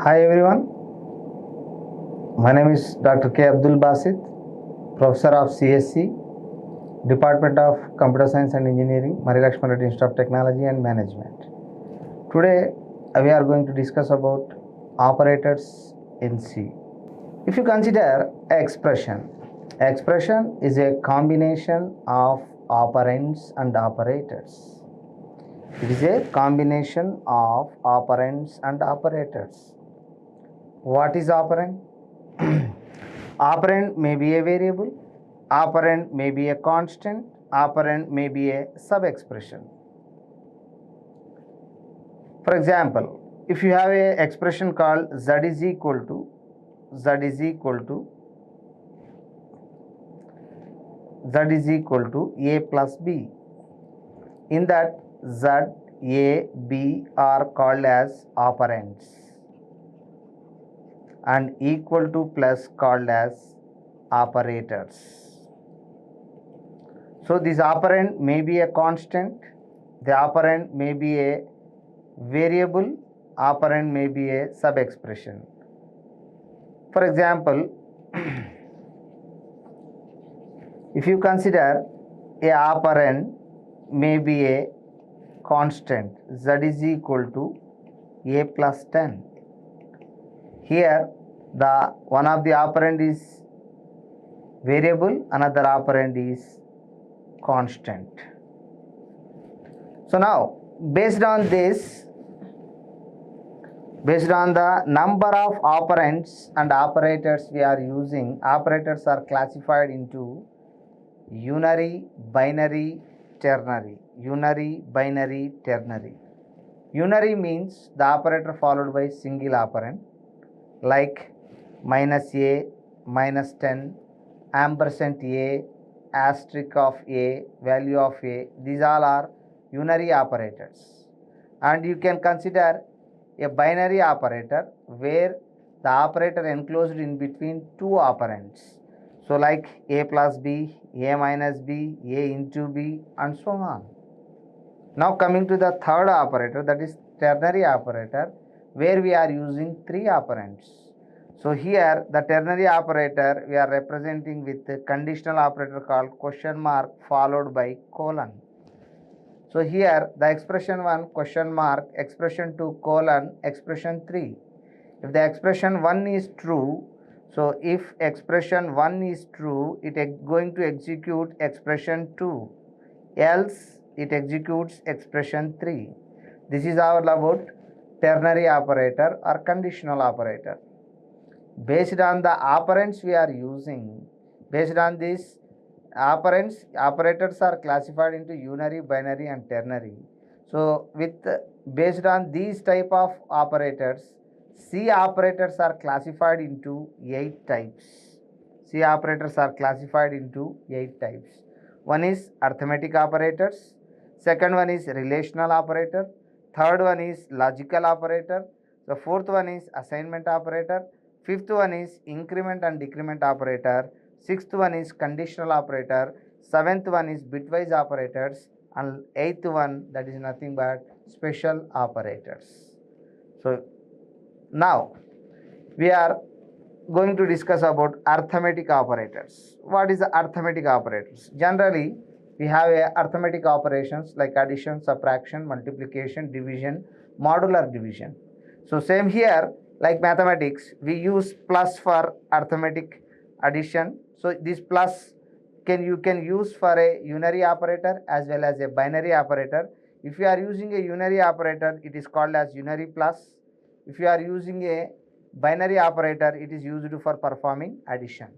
Hi everyone, my name is Dr. K. Abdul Basith, Professor of CSC, Department of Computer Science and Engineering, Marri Laxman Institute of Technology and Management. Today we are going to discuss about operators in C. If you consider expression is a combination of operands and operators. It is a combination of operands and operators. What is operand? Operand may be a variable, operand may be a constant, operand may be a sub-expression. For example, if you have a expression called z is equal to a plus b, in that z, a, b are called as operands and equal to plus called as operators. So this operand may be a constant, the operand may be a variable, operand may be a sub-expression. For example, if you consider a operand may be a constant, z is equal to a plus 10. Here the one of the operand is variable, another operand is constant. So now based on the number of operands and operators we are using, operators are classified into unary, binary, ternary. Unary, binary, ternary. Unary means the operator followed by single operand, like minus a, minus 10, ampersand a, asterisk of a, value of a. These all are unary operators. And you can consider a binary operator where the operator enclosed in between two operands. So like a plus b, a minus b, a into b, and so on. Now coming to the third operator, that is ternary operator, where we are using three operands. So here the ternary operator we are representing with a conditional operator called question mark followed by colon. So here the expression 1 question mark, expression 2 colon, expression 3. If the expression 1 is true, so if expression 1 is true, it is going to execute expression 2, else it executes expression 3. This is all about ternary operator or conditional operator. Based on the operands we are using, based on these operands, operators are classified into unary, binary and ternary. So based on these type of operators, C operators are classified into 8 types. C operators are classified into 8 types. One is arithmetic operators, second one is relational operator, third one is logical operator, the fourth one is assignment operator, fifth one is increment and decrement operator, sixth one is conditional operator, seventh one is bitwise operators, and eighth one, that is nothing but special operators. So now we are going to discuss about arithmetic operators. What is the arithmetic operators? Generally we have arithmetic operations like addition, subtraction, multiplication, division, modular division. So same here, like mathematics, we use plus for arithmetic addition. So this plus you can use for a unary operator as well as a binary operator. If you are using a unary operator, it is called as unary plus. If you are using a binary operator, it is used for performing addition.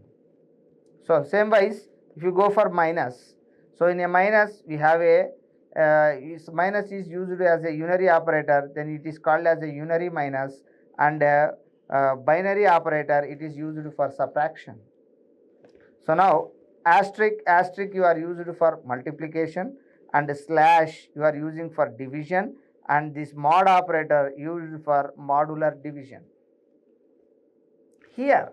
So same wise, if you go for minus, so in a minus we have a minus is used as a unary operator, then it is called as a unary minus, and binary operator it is used for subtraction. So now asterisk you are used for multiplication, and slash you are using for division, and this mod operator used for modular division. Here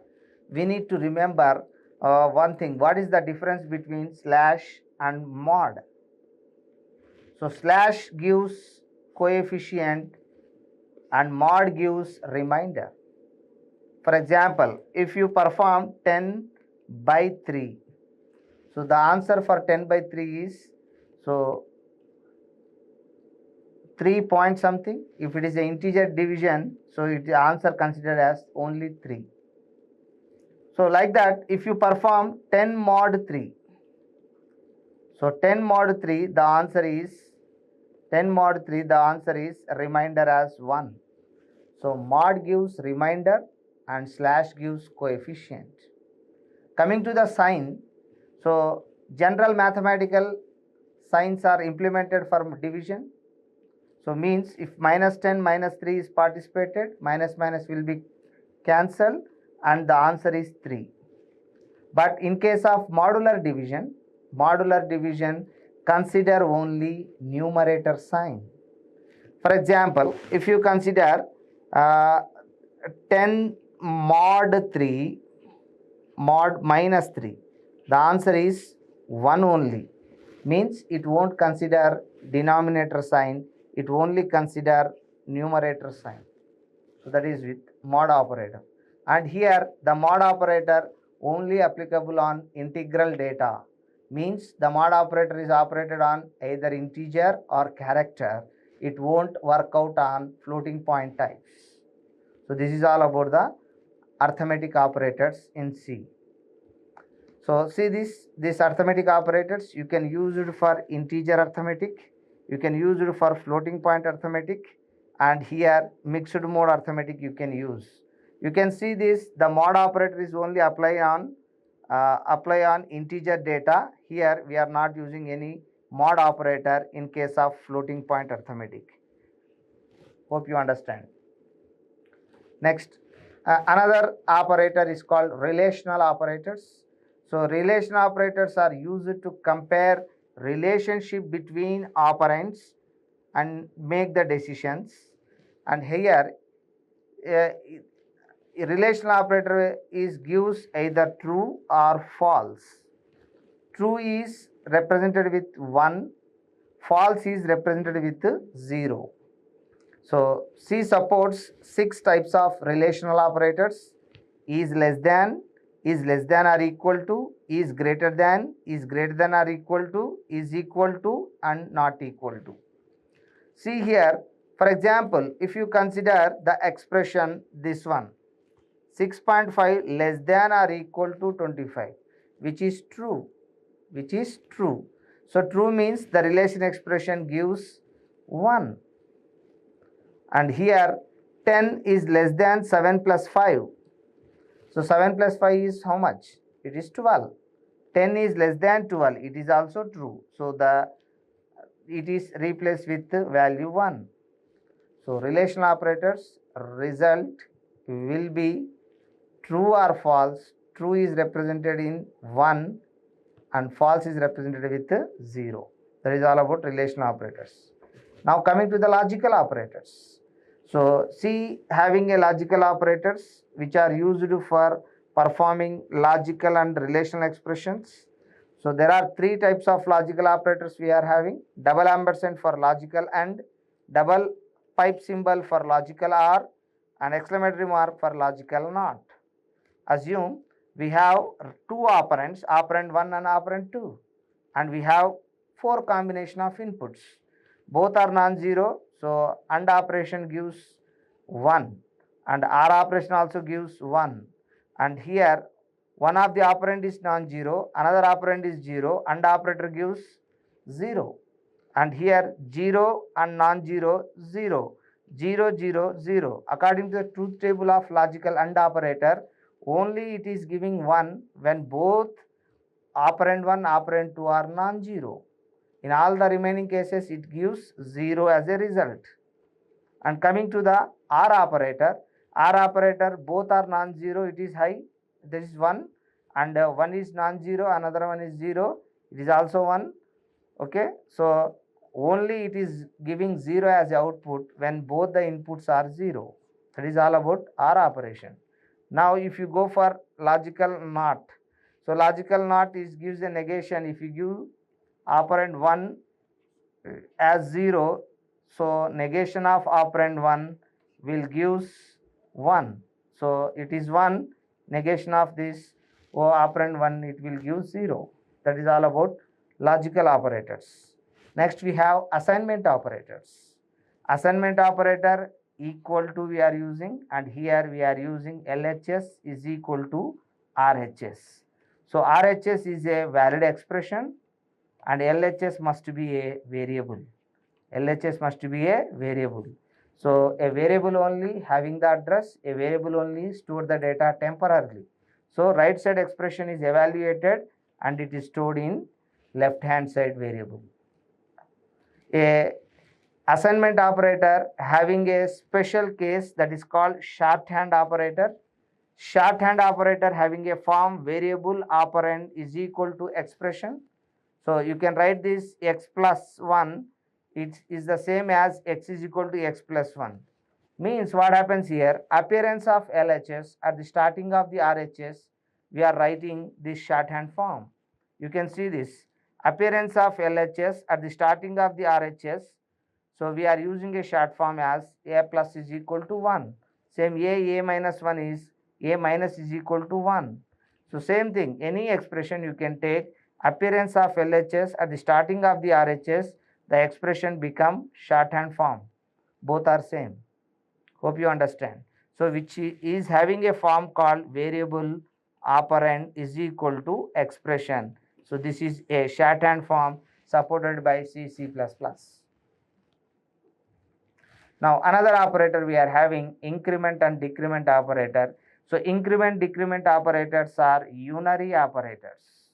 we need to remember one thing. What is the difference between slash and mod? So slash gives coefficient and mod gives remainder. For example, if you perform 10 by 3, so the answer for 10 by 3 is, so 3 point something. If it is an integer division, so it answer considered as only 3. So like that, if you perform 10 mod 3, so 10 mod 3, the answer is 10 mod 3, the answer is remainder as 1. So mod gives remainder and slash gives coefficient. Coming to the sign, so general mathematical signs are implemented for division. So means if minus 10 minus 3 is participated, minus minus will be cancelled and the answer is 3. But in case of modular division consider only numerator sign. For example, if you consider 10 mod 3 mod minus 3, the answer is 1 only. Means it won't consider denominator sign, it only consider numerator sign. So that is with mod operator. And here the mod operator only applicable on integral data. Means the mod operator is operated on either integer or character. It won't work out on floating point types. So this is all about the arithmetic operators in C. So see these arithmetic operators, you can use it for integer arithmetic, you can use it for floating point arithmetic, and here mixed mode arithmetic you can use. You can see this, the mod operator is only apply on integer data. Here we are not using any mod operator in case of floating point arithmetic. Hope you understand. Next, another operator is called relational operators. So relational operators are used to compare relationship between operands and make the decisions. And here a relational operator gives either true or false. True is represented with 1, false is represented with 0. So C supports 6 types of relational operators: is less than or equal to, is greater than or equal to, is equal to, and not equal to. See here, for example, if you consider the expression this one, 6.5 less than or equal to 25, which is true. So true means the relation expression gives 1. And here 10 is less than 7 plus 5. So 7 plus 5 is how much? It is 12. 10 is less than 12. It is also true. So it is replaced with value 1. So relational operators result will be true or false. True is represented in 1 and false is represented with 0. That is all about relational operators. Now coming to the logical operators. So C having a logical operators which are used for performing logical and relational expressions. So there are 3 types of logical operators we are having: double ampersand for logical AND, double pipe symbol for logical OR, and exclamatory mark for logical NOT. Assume we have 2 operands, operand 1 and operand 2, and we have 4 combination of inputs. Both are non-zero, so AND operation gives 1 and OR operation also gives 1. And here one of the operand is non-zero, another operand is 0, AND operator gives 0. And here 0 and non-zero 0, 0, 0, 0. According to the truth table of logical AND operator, only it is giving 1 when both operand 1, operand 2 are non-zero. In all the remaining cases, it gives 0 as a result. And coming to the OR operator, both are non-zero, it is high, that is 1, and one is non-zero, another one is 0, it is also 1. Okay, so only it is giving 0 as output when both the inputs are 0. That is all about OR operation. Now if you go for logical NOT, so logical NOT gives a negation. If you give operand 1 as 0, so negation of operand 1 will gives 1. So it is 1, negation of this operand 1, it will give 0. That is all about logical operators. Next we have assignment operators. Assignment operator equal to we are using, and here we are using LHS is equal to RHS. So RHS is a valid expression and LHS must be a variable. LHS must be a variable. So a variable only having the address, a variable only store the data temporarily. So right side expression is evaluated and it is stored in left hand side variable. A assignment operator having a special case that is called shorthand operator. Shorthand operator having a form variable operand is equal to expression. So you can write this x plus 1, it is the same as x is equal to x plus 1. Means what happens here, appearance of LHS at the starting of the RHS, we are writing this shorthand form. You can see this, appearance of LHS at the starting of the RHS. So we are using a short form as a plus is equal to 1. Same a minus 1 is a minus is equal to 1. So same thing, any expression you can take appearance of LHS at the starting of the RHS, the expression become shorthand form. Both are same. Hope you understand. So which is having a form called variable operand is equal to expression. So this is a shorthand form supported by C++. Now another operator we are having increment and decrement operator. So increment decrement operators are unary operators.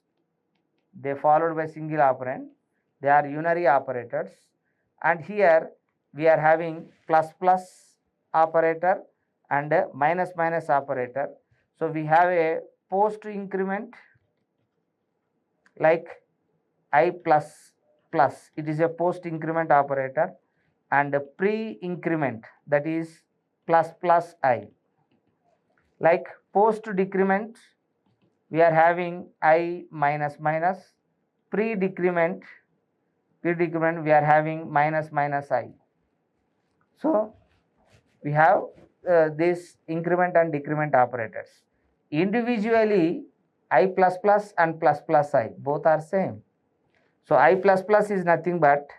They followed by single operand. They are unary operators. And here we are having plus plus operator and minus minus operator. So we have a post increment like I plus plus. It is a post increment operator, and pre increment, that is plus plus I. Like post decrement, we are having I minus minus. Pre decrement we are having minus minus I. So we have this increment and decrement operators. Individually I plus plus and plus plus I both are same. So I plus plus is nothing but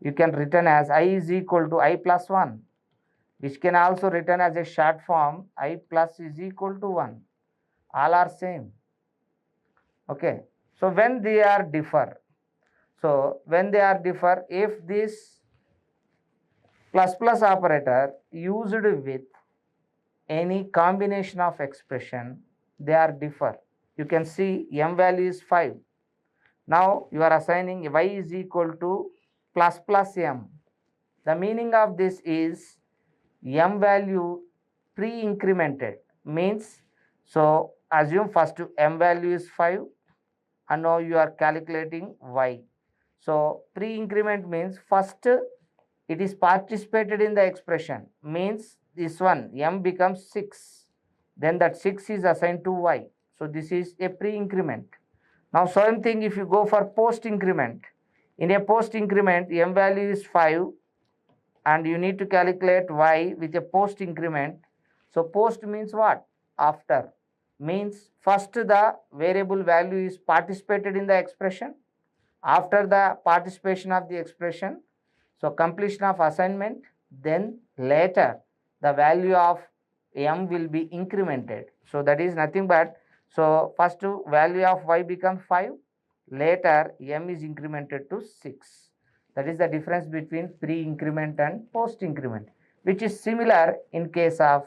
you can written as I is equal to I plus 1, which can also written as a short form I plus is equal to 1. All are same. Okay. So when they are differ, if this plus plus operator used with any combination of expression, they are differ. You can see m value is 5. Now you are assigning y is equal to plus plus m. The meaning of this is m value pre-incremented means, so assume first m value is 5 and now you are calculating y. So pre-increment means first it is participated in the expression, means this one m becomes 6, then that 6 is assigned to y. So this is a pre-increment. Now same thing if you go for post increment. In a post increment m value is 5 and you need to calculate y with a post increment. So post means what? After. Means first the variable value is participated in the expression. After the participation of the expression, so completion of assignment, then later the value of m will be incremented. So that is nothing but, so first value of y becomes 5, later m is incremented to 6. That is the difference between pre-increment and post-increment, which is similar in case of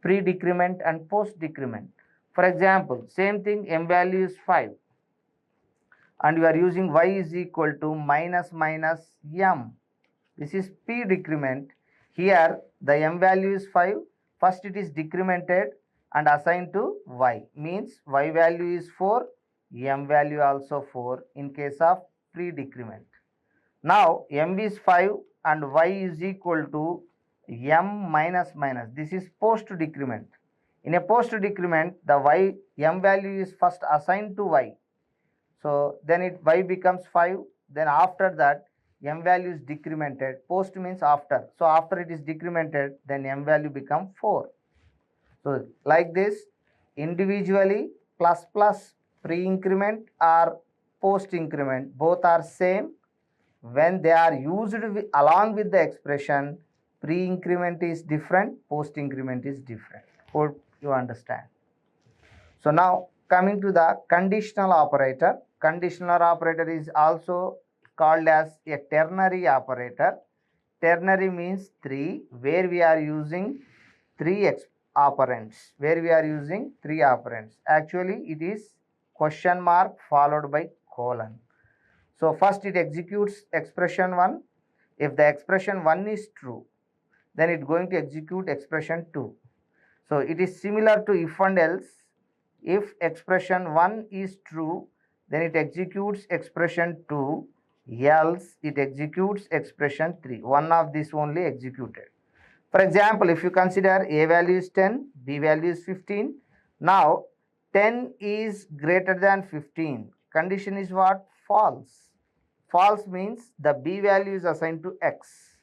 pre-decrement and post-decrement. For example, same thing, m value is 5 and you are using y is equal to minus minus m. This is pre-decrement. Here the m value is 5. First it is decremented and assigned to y, means y value is 4, m value also 4 in case of pre-decrement. Now m is 5 and y is equal to m minus minus. This is post decrement. In a post decrement, the y m value is first assigned to y. So then y becomes 5. Then after that m value is decremented. Post means after. So after it is decremented, then m value becomes 4. So like this, individually plus plus pre-increment or post-increment, both are same. When they are used along with the expression, pre-increment is different, post-increment is different. Hope you understand. So now coming to the conditional operator. Conditional operator is also called as a ternary operator. Ternary means 3, where we are using 3 operands. Where we are using 3 operands. Actually, it is question mark followed by colon. So first it executes expression 1. If the expression 1 is true, then it is going to execute expression 2. So it is similar to if and else. If expression 1 is true, then it executes expression 2, else it executes expression 3. One of these only executed. For example, if you consider a value is 10, b value is 15. Now 10 is greater than 15. Condition is what? False. False means the b value is assigned to x.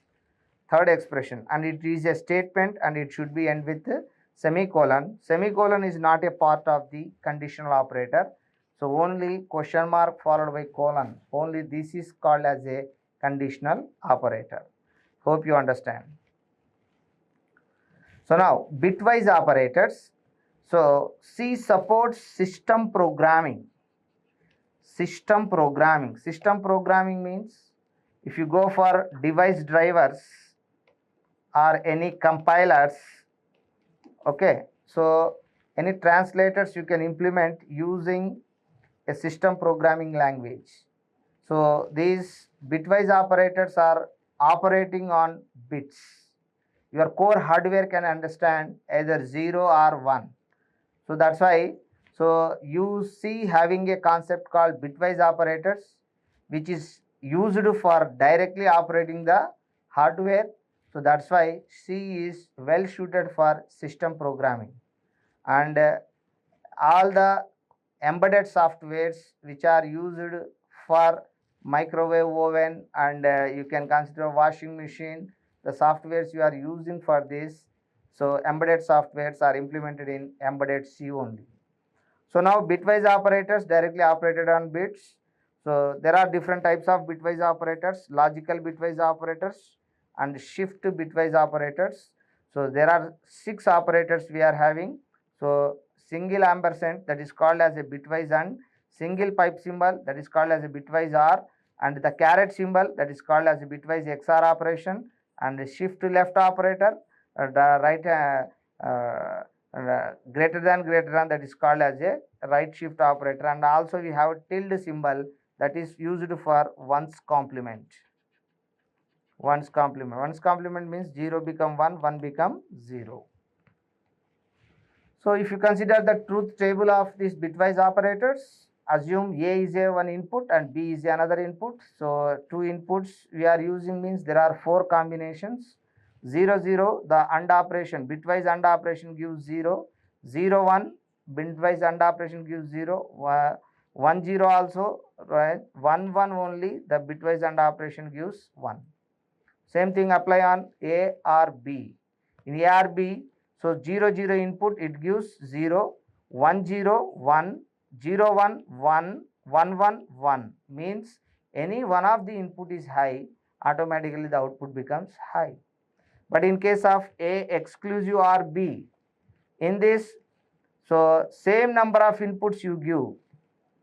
Third expression, and it is a statement and it should be end with semicolon. Semicolon is not a part of the conditional operator. So only question mark followed by colon. Only this is called as a conditional operator. Hope you understand. So now bitwise operators. So C supports system programming. System programming. System programming means if you go for device drivers or any compilers, okay, so any translators you can implement using a system programming language. So these bitwise operators are operating on bits. Your core hardware can understand either 0 or 1. So that's why, so you see having a concept called bitwise operators, which is used for directly operating the hardware. So that's why C is well suited for system programming. And all the embedded softwares which are used for microwave oven, and you can consider washing machine, the softwares you are using for this. So embedded softwares are implemented in embedded C only. So now bitwise operators directly operated on bits. So there are different types of bitwise operators: logical bitwise operators and shift bitwise operators. So there are 6 operators we are having. So single ampersand, that is called as a bitwise AND, single pipe symbol, that is called as a bitwise OR, and the caret symbol, that is called as a bitwise XOR operation, and the shift left operator, the right greater than, that is called as a right shift operator, and also we have tilde symbol, that is used for ones complement. Ones complement. Ones complement means 0 become 1, 1 become 0. So if you consider the truth table of these bitwise operators, assume A is a one input and B is another input. So 2 inputs we are using means there are 4 combinations. 0 0, the AND operation, bitwise AND operation gives 0. 0 1, bitwise AND operation gives 0. 1 0 also, right? 1 1 only, the bitwise AND operation gives 1. Same thing apply on A or B. In A or B, so 0 0 input, it gives 0. 1 0 1, 0 1 1, 1 1 1, means any one of the input is high, automatically the output becomes high. But in case of A exclusive or B, in this, so same number of inputs you give,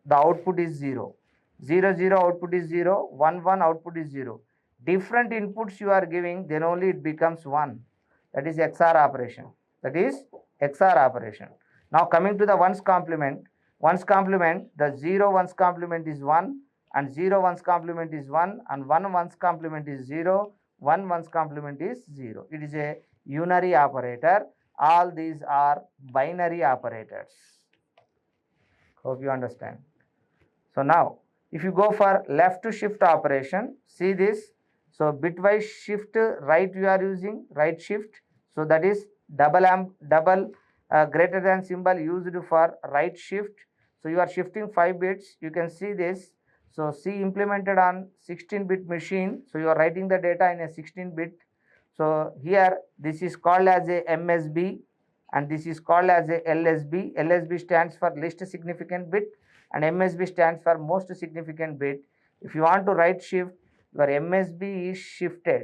the output is 0. 0 0 output is 0, 1 1 output is 0. Different inputs you are giving, then only it becomes 1. That is XOR operation. That is XOR operation. Now coming to the ones complement. Ones complement, the 0 ones complement is 1, and 0 ones complement is 1, and 1 ones complement is 0, 1 ones complement is 0. It is a unary operator. All these are binary operators. Hope you understand. So now if you go for left to shift operation, see this. So bitwise shift right you are using, right shift. So that is double greater than symbol used for right shift. So you are shifting 5 bits. You can see this. So C implemented on 16-bit machine. So you are writing the data in a 16-bit. So here this is called as a MSB. and this is called as a LSB. LSB stands for least significant bit and MSB stands for most significant bit. If you want to write shift, your MSB is shifted,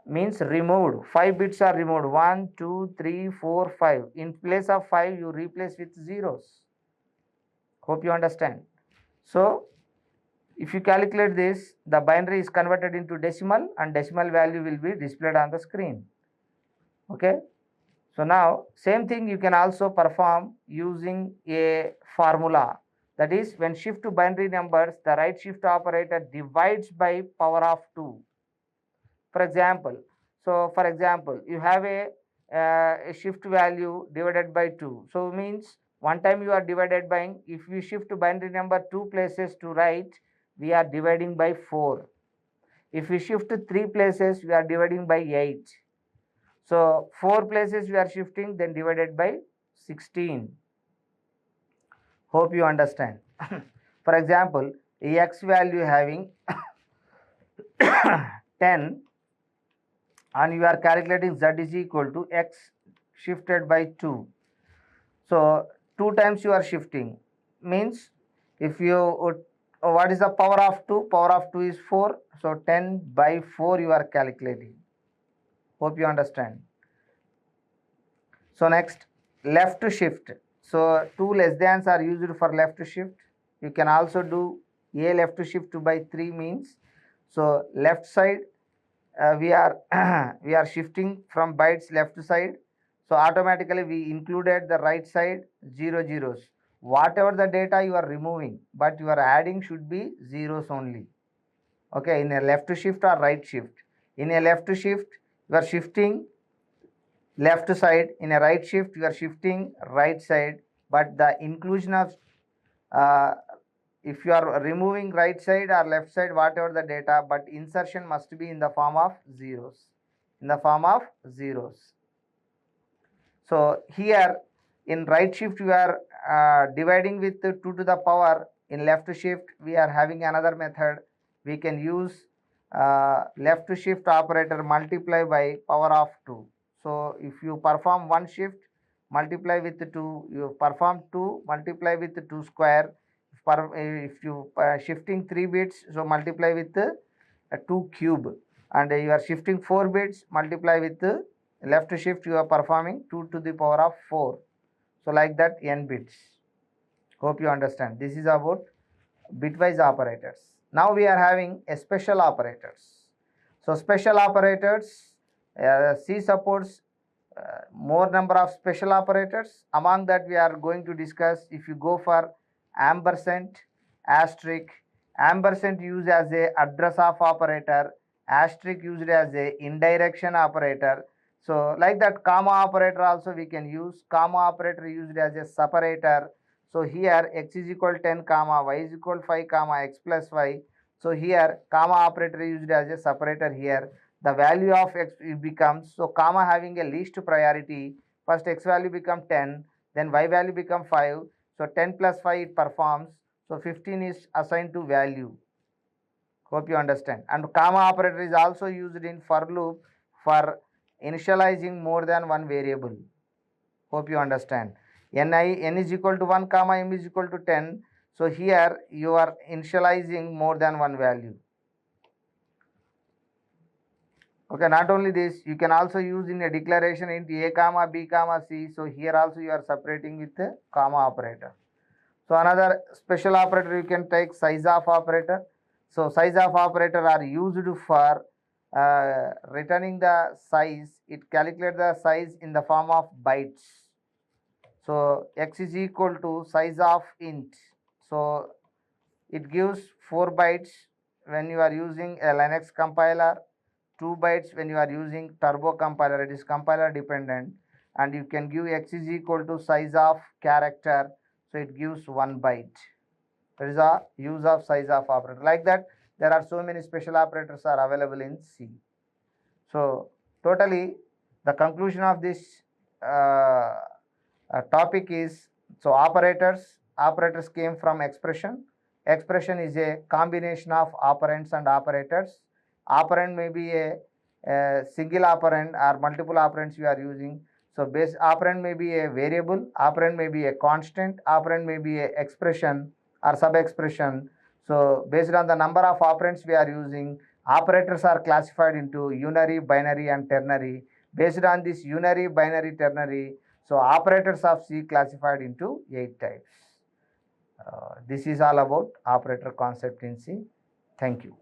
means removed. 5 bits are removed. 1, 2, 3, 4, 5. In place of 5, you replace with zeros. Hope you understand. So, if you calculate this, the binary is converted into decimal and decimal value will be displayed on the screen. Okay. So now, same thing you can also perform using a formula. That is, when shift to binary numbers, the right shift operator divides by power of 2. For example, you have a shift value divided by 2. So means one time you are divided by, if we shift to binary number 2 places to right, we are dividing by 4. If we shift to 3 places, we are dividing by 8. So 4 places we are shifting, then divided by 16. Hope you understand. For example, x value having 10 and you are calculating z is equal to x shifted by 2. So 2 times you are shifting, means if you what is the power of 2? Power of 2 is 4. So 10 by 4 you are calculating. Hope you understand. So next, left shift. So 2 less thans are used for left shift. You can also do a left shift by 3 means. So left side we are we are shifting from bytes left side. So automatically we included the right side 0 zeros. Whatever the data you are removing, but you are adding should be zeros only. Okay, in a left shift or right shift. In a left shift, you are shifting left side. In a right shift, you are shifting right side. But the inclusion of, if you are removing right side or left side, whatever the data, but insertion must be in the form of zeros. In the form of zeros. So here in right shift, you are dividing with 2 to the power. In left shift, we are having another method. We can use left shift operator multiply by power of 2. So if you perform one shift, multiply with 2, you perform 2, multiply with 2 square. If you shifting 3 bits, so multiply with 2 cube. And you are shifting 4 bits, multiply with left shift, you are performing 2 to the power of 4. So like that n bits. Hope you understand. This is about bitwise operators. Now we are having a special operators. So special operators, C supports more number of special operators. Among that we are going to discuss, if you go for ampersand, asterisk, ampersand used as a address of operator, asterisk used as a indirection operator. So like that, comma operator also we can use. Comma operator used as a separator. So here x is equal 10 comma y is equal 5 comma x plus y. So here comma operator used as a separator here. The value of x becomes, so comma having a least priority. First x value become 10, then y value become 5. So 10 plus 5 it performs. So 15 is assigned to value. Hope you understand. And comma operator is also used in for loop for initializing more than one variable. Hope you understand. N is equal to 1 comma m is equal to 10. So here you are initializing more than one value. Okay, not only this, you can also use in a declaration into a comma b comma c. So here also you are separating with the comma operator. So another special operator you can take, size of operator. So size of operator are used for returning the size. It calculates the size in the form of bytes. So x is equal to size of int. So it gives 4 bytes when you are using a Linux compiler, 2 bytes when you are using turbo compiler. It is compiler dependent, and you can give x is equal to size of character. So it gives 1 byte. That is a use of size of operator. Like that, there are so many special operators are available in C. So totally, the conclusion of this topic is, so operators came from expression. Expression is a combination of operands and operators. Operand may be a single operand or multiple operands you are using. So base operand may be a variable, operand may be a constant, operand may be a expression or sub-expression. So based on the number of operands we are using, operators are classified into unary, binary and ternary. Based on this unary, binary, ternary, so operators of C classified into 8 types. This is all about operator concept in C. Thank you.